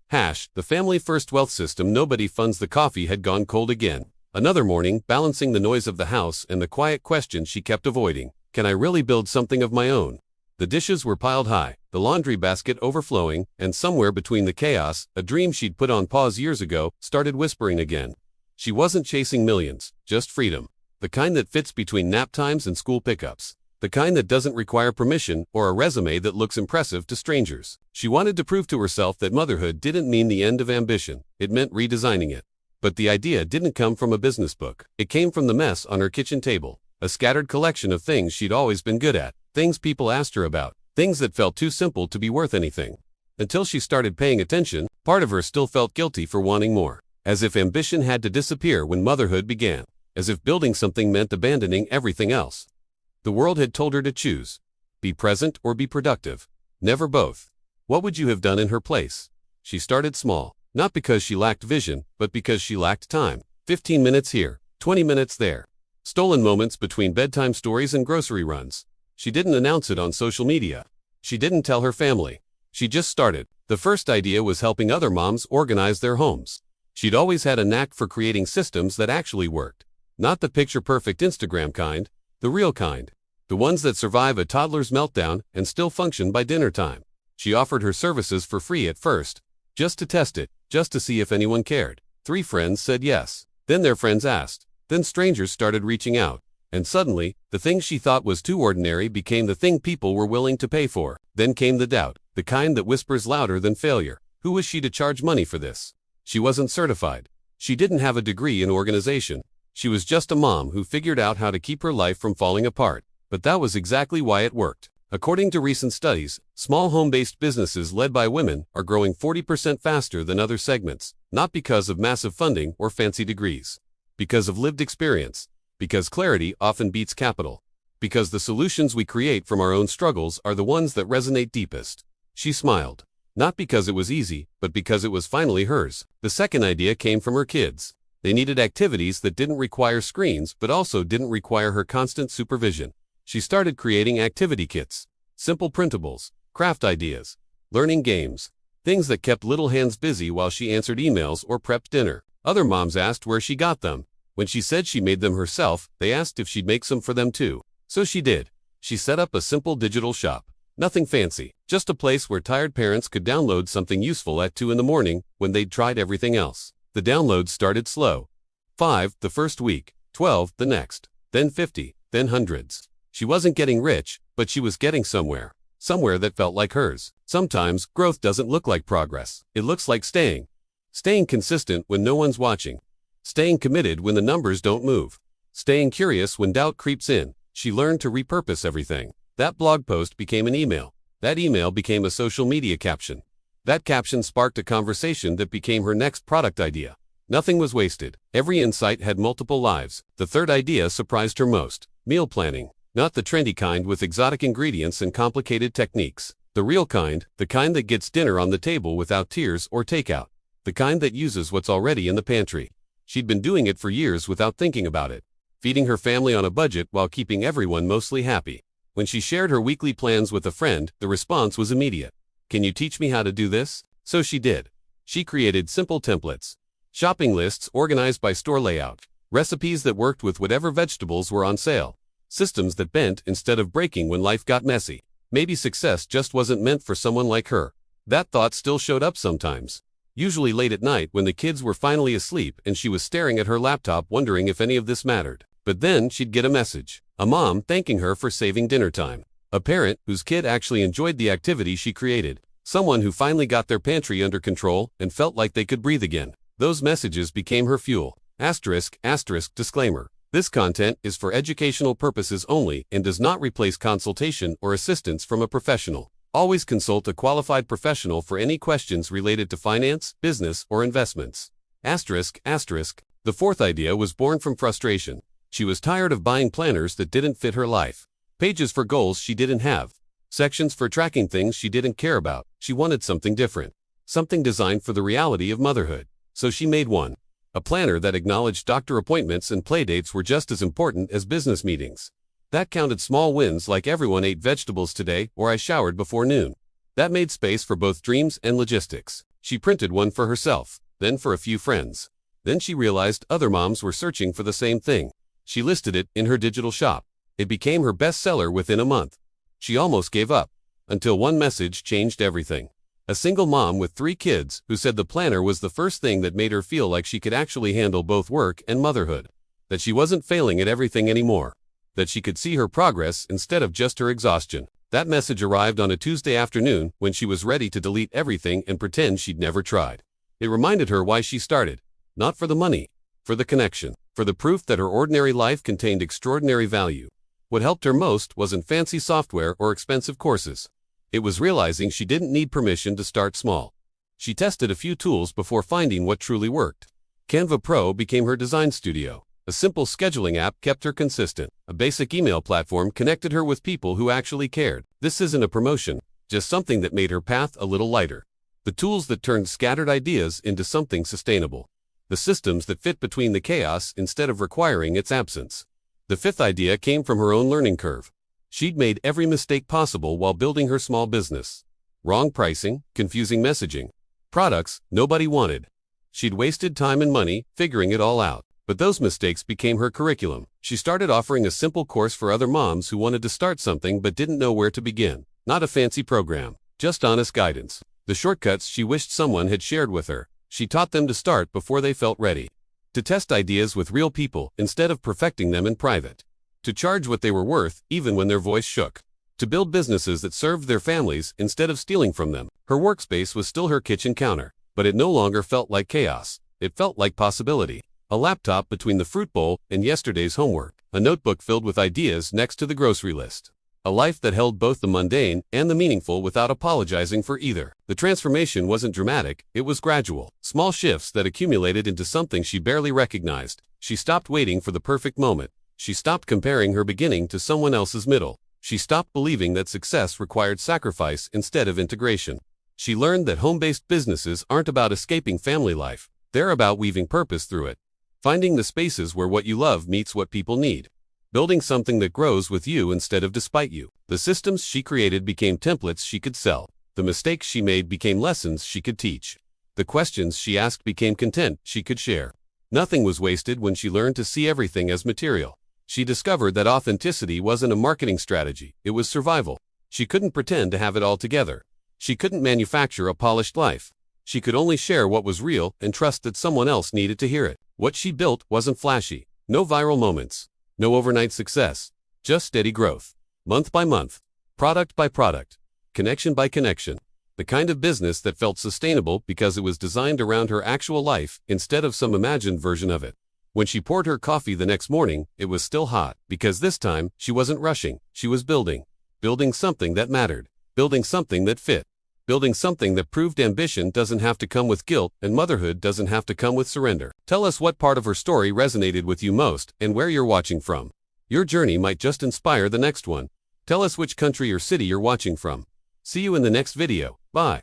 The family first wealth system. Nobody funds. The coffee had gone cold again. Another morning, balancing the noise of the house and the quiet question she kept avoiding. Can I really build something of my own? The dishes were piled high, the laundry basket overflowing, and somewhere between the chaos, a dream she'd put on pause years ago started whispering again. She wasn't chasing millions, just freedom. The kind that fits between nap times and school pickups. The kind that doesn't require permission or a resume that looks impressive to strangers. She wanted to prove to herself that motherhood didn't mean the end of ambition, it meant redesigning it. But the idea didn't come from a business book. It came from the mess on her kitchen table. A scattered collection of things she'd always been good at, things people asked her about, things that felt too simple to be worth anything. Until she started paying attention, part of her still felt guilty for wanting more. As if ambition had to disappear when motherhood began. As if building something meant abandoning everything else. The world had told her to choose. Be present or be productive. Never both. What would you have done in her place? She started small, not because she lacked vision, but because she lacked time. 15 minutes here, 20 minutes there. Stolen moments between bedtime stories and grocery runs. She didn't announce it on social media. She didn't tell her family. She just started. The first idea was helping other moms organize their homes. She'd always had a knack for creating systems that actually worked. Not the picture-perfect Instagram kind, the real kind. The ones that survive a toddler's meltdown and still function by dinner time. She offered her services for free at first, just to test it, just to see if anyone cared. 3 friends said yes. Then their friends asked. Then strangers started reaching out. And suddenly, the thing she thought was too ordinary became the thing people were willing to pay for. Then came the doubt, the kind that whispers louder than failure. Who was she to charge money for this? She wasn't certified. She didn't have a degree in organization. She was just a mom who figured out how to keep her life from falling apart. But that was exactly why it worked. According to recent studies, small home-based businesses led by women are growing 40% faster than other segments, not because of massive funding or fancy degrees. Because of lived experience. Because clarity often beats capital. Because the solutions we create from our own struggles are the ones that resonate deepest. She smiled. Not because it was easy, but because it was finally hers. The second idea came from her kids. They needed activities that didn't require screens but also didn't require her constant supervision. She started creating activity kits, simple printables, craft ideas, learning games, things that kept little hands busy while she answered emails or prepped dinner. Other moms asked where she got them. When she said she made them herself, they asked if she'd make some for them too. So she did. She set up a simple digital shop. Nothing fancy, just a place where tired parents could download something useful at 2 in the morning when they'd tried everything else. The downloads started slow. 5 the first week, 12 the next, then 50, then hundreds. She wasn't getting rich, but she was getting somewhere. Somewhere that felt like hers. Sometimes, growth doesn't look like progress. It looks like staying. Staying consistent when no one's watching. Staying committed when the numbers don't move. Staying curious when doubt creeps in. She learned to repurpose everything. That blog post became an email. That email became a social media caption. That caption sparked a conversation that became her next product idea. Nothing was wasted. Every insight had multiple lives. The third idea surprised her most. Meal planning. Not the trendy kind with exotic ingredients and complicated techniques. The real kind, the kind that gets dinner on the table without tears or takeout. The kind that uses what's already in the pantry. She'd been doing it for years without thinking about it. Feeding her family on a budget while keeping everyone mostly happy. When she shared her weekly plans with a friend, the response was immediate. Can you teach me how to do this? So she did. She created simple templates. Shopping lists organized by store layout. Recipes that worked with whatever vegetables were on sale. Systems that bent instead of breaking when life got messy. Maybe success just wasn't meant for someone like her. That thought still showed up sometimes. Usually late at night when the kids were finally asleep and she was staring at her laptop wondering if any of this mattered. But then she'd get a message. A mom thanking her for saving dinner time. A parent whose kid actually enjoyed the activity she created. Someone who finally got their pantry under control and felt like they could breathe again. Those messages became her fuel. *** disclaimer. This content is for educational purposes only and does not replace consultation or assistance from a professional. Always consult a qualified professional for any questions related to finance, business, or investments. ***. The fourth idea was born from frustration. She was tired of buying planners that didn't fit her life. Pages for goals she didn't have. Sections for tracking things she didn't care about. She wanted something different. Something designed for the reality of motherhood. So she made one. A planner that acknowledged doctor appointments and playdates were just as important as business meetings. That counted small wins like everyone ate vegetables today or I showered before noon. That made space for both dreams and logistics. She printed one for herself, then for a few friends. Then she realized other moms were searching for the same thing. She listed it in her digital shop. It became her bestseller within a month. She almost gave up, until one message changed everything. A single mom with 3 kids who said the planner was the first thing that made her feel like she could actually handle both work and motherhood. That she wasn't failing at everything anymore. That she could see her progress instead of just her exhaustion. That message arrived on a Tuesday afternoon when she was ready to delete everything and pretend she'd never tried. It reminded her why she started. Not for the money, for the connection, for the proof that her ordinary life contained extraordinary value. What helped her most wasn't fancy software or expensive courses. It was realizing she didn't need permission to start small. She tested a few tools before finding what truly worked. Canva Pro became her design studio. A simple scheduling app kept her consistent. A basic email platform connected her with people who actually cared. This isn't a promotion, just something that made her path a little lighter. The tools that turned scattered ideas into something sustainable. The systems that fit between the chaos instead of requiring its absence. The 5th idea came from her own learning curve. She'd made every mistake possible while building her small business. Wrong pricing, confusing messaging, products nobody wanted. She'd wasted time and money figuring it all out. But those mistakes became her curriculum. She started offering a simple course for other moms who wanted to start something but didn't know where to begin. Not a fancy program, just honest guidance. The shortcuts she wished someone had shared with her. She taught them to start before they felt ready. To test ideas with real people instead of perfecting them in private. To charge what they were worth even when their voice shook. To build businesses that served their families instead of stealing from them. Her workspace was still her kitchen counter, but it no longer felt like chaos. It felt like possibility. A laptop between the fruit bowl and yesterday's homework. A notebook filled with ideas next to the grocery list. A life that held both the mundane and the meaningful without apologizing for either. The transformation wasn't dramatic, it was gradual. Small shifts that accumulated into something she barely recognized. She stopped waiting for the perfect moment. She stopped comparing her beginning to someone else's middle. She stopped believing that success required sacrifice instead of integration. She learned that home-based businesses aren't about escaping family life. They're about weaving purpose through it. Finding the spaces where what you love meets what people need. Building something that grows with you instead of despite you. The systems she created became templates she could sell. The mistakes she made became lessons she could teach. The questions she asked became content she could share. Nothing was wasted when she learned to see everything as material. She discovered that authenticity wasn't a marketing strategy, it was survival. She couldn't pretend to have it all together. She couldn't manufacture a polished life. She could only share what was real and trust that someone else needed to hear it. What she built wasn't flashy. No viral moments. No overnight success. Just steady growth. Month by month. Product by product. Connection by connection. The kind of business that felt sustainable because it was designed around her actual life instead of some imagined version of it. When she poured her coffee the next morning, it was still hot. Because this time, she wasn't rushing. She was building. Building something that mattered. Building something that fit. Building something that proved ambition doesn't have to come with guilt and motherhood doesn't have to come with surrender. Tell us what part of her story resonated with you most and where you're watching from. Your journey might just inspire the next one. Tell us which country or city you're watching from. See you in the next video. Bye.